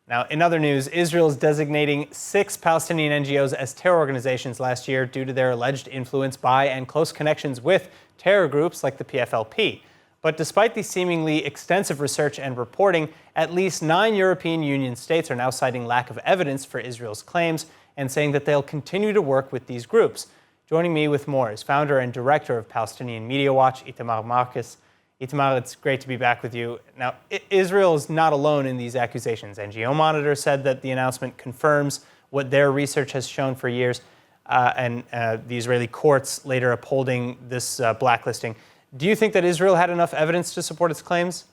Now, in other news, Israel is designating 6 Palestinian NGOs as terror organizations last year due to their alleged influence by and close connections with terror groups like the PFLP. But despite the seemingly extensive research and reporting, at least 9 European Union states are now citing lack of evidence for Israel's claims and saying that they'll continue to work with these groups. Joining me with more is founder and director of Palestinian Media Watch, Itamar Marcus. Itamar, it's great to be back with you. Now, Israel is not alone in these accusations. NGO Monitor said that the announcement confirms what their research has shown for years, and the Israeli courts later upholding this blacklisting. Do you think that Israel had enough evidence to support its claims?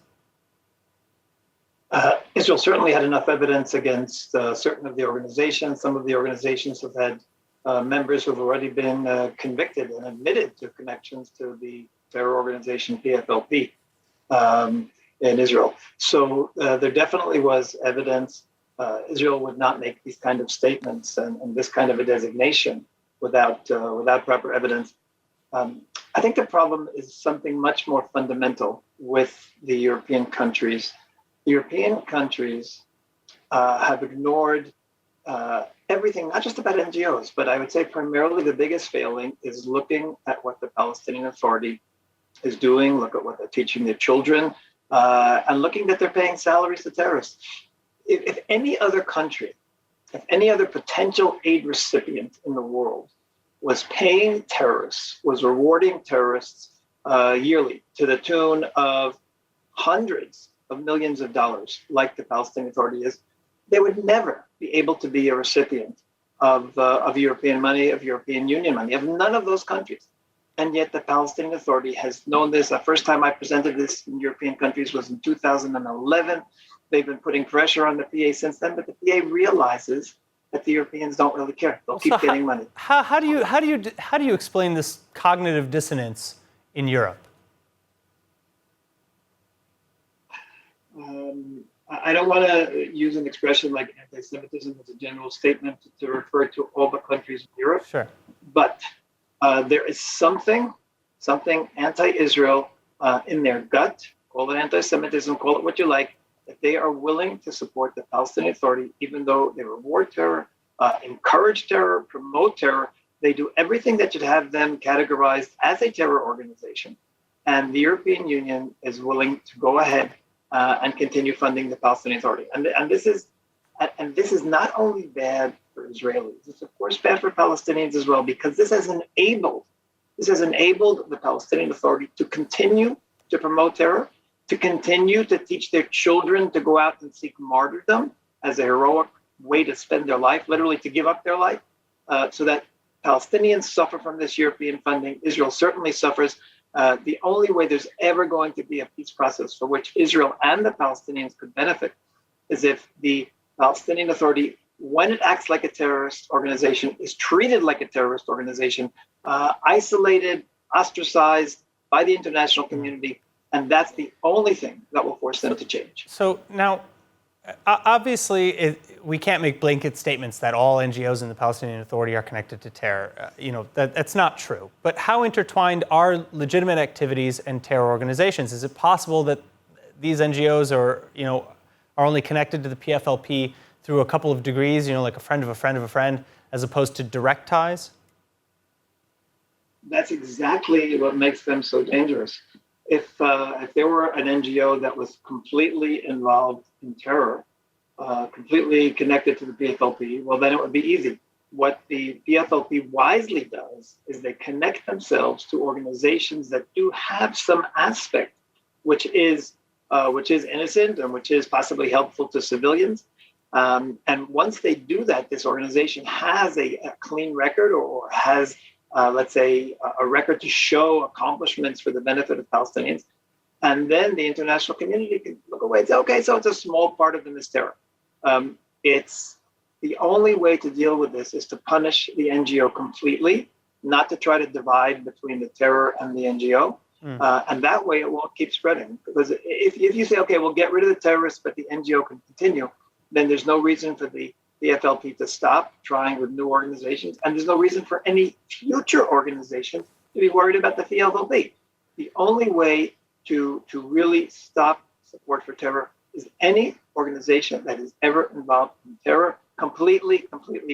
Israel certainly had enough evidence against certain of the organizations. Some of the organizations have had members who have already been convicted and admitted to connections to the terror organization PFLP in Israel. So there definitely was evidence. Israel would not make these kind of statements and this kind of a designation without proper evidence. I think the problem is something much more fundamental with the European countries. The European countries have ignored everything, not just about NGOs, but I would say primarily the biggest failing is looking at what the Palestinian Authority is doing, look at what they're teaching their children, and looking that they're paying salaries to terrorists. If any other country, if any other potential aid recipient in the world was paying terrorists, was rewarding terrorists yearly to the tune of hundreds of millions of dollars, like the Palestinian Authority is, they would never be able to be a recipient of European money, of European Union money, of none of those countries. And yet the Palestinian Authority has known this. The first time I presented this in European countries was in 2011. They've been putting pressure on the PA since then, but the PA realizes that the Europeans don't really care. They'll keep getting money. How do you explain this cognitive dissonance in Europe? I don't want to use an expression like anti-Semitism as a general statement to refer to all the countries in Europe. Sure. But there is something anti-Israel in their gut, call it anti-Semitism, call it what you like, that they are willing to support the Palestinian Authority, even though they reward terror, encourage terror, promote terror. They do everything that should have them categorized as a terror organization. And the European Union is willing to go ahead and continue funding the Palestinian Authority. And this is not only bad for Israelis, it's of course bad for Palestinians as well, because this has enabled the Palestinian Authority to continue to promote terror, to continue to teach their children to go out and seek martyrdom as a heroic way to spend their life, literally to give up their life, so that Palestinians suffer from this European funding. Israel certainly suffers. The only way there's ever going to be a peace process for which Israel and the Palestinians could benefit is if the Palestinian Authority, when it acts like a terrorist organization, is treated like a terrorist organization, isolated, ostracized by the international community, and that's the only thing that will force them to change. So now, obviously, we can't make blanket statements that all NGOs in the Palestinian Authority are connected to terror. That's not true. But how intertwined are legitimate activities and terror organizations? Is it possible that these NGOs are only connected to the PFLP through a couple of degrees, like a friend of a friend of a friend, as opposed to direct ties? That's exactly what makes them so dangerous. If there were an NGO that was completely involved in terror, completely connected to the PFLP, well, then it would be easy. What the PFLP wisely does is they connect themselves to organizations that do have some aspect which is innocent and which is possibly helpful to civilians. And once they do that, this organization has a clean record or has let's say, a record to show accomplishments for the benefit of Palestinians. And then the international community can look away and say, okay, so it's a small part of them is terror. It's the only way to deal with this is to punish the NGO completely, not to try to divide between the terror and the NGO. And that way it won't keep spreading. Because if you say, okay, we'll get rid of the terrorists, but the NGO can continue, then there's no reason for the PFLP to stop trying with new organizations. And there's no reason for any future organization to be worried about the PFLP. The only way to really stop support for terror is any organization that is ever involved in terror, completely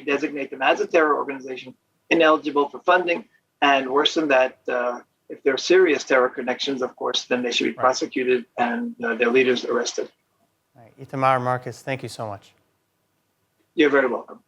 designate them as a terror organization, ineligible for funding, and worse than that, if there are serious terror connections, of course, then they should be prosecuted and their leaders arrested. All right. Itamar Marcus, thank you so much. You're very welcome.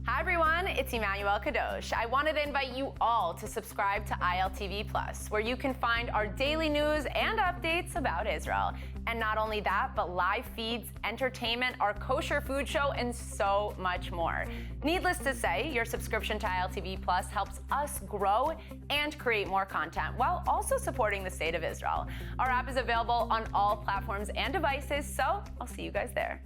Hi everyone, it's Emmanuel Kadosh. I wanted to invite you all to subscribe to ILTV Plus, where you can find our daily news and updates about Israel. And not only that, but live feeds, entertainment, our kosher food show, and so much more. Needless to say, your subscription to ILTV Plus helps us grow and create more content while also supporting the state of Israel. Our app is available on all platforms and devices, so I'll see you guys there.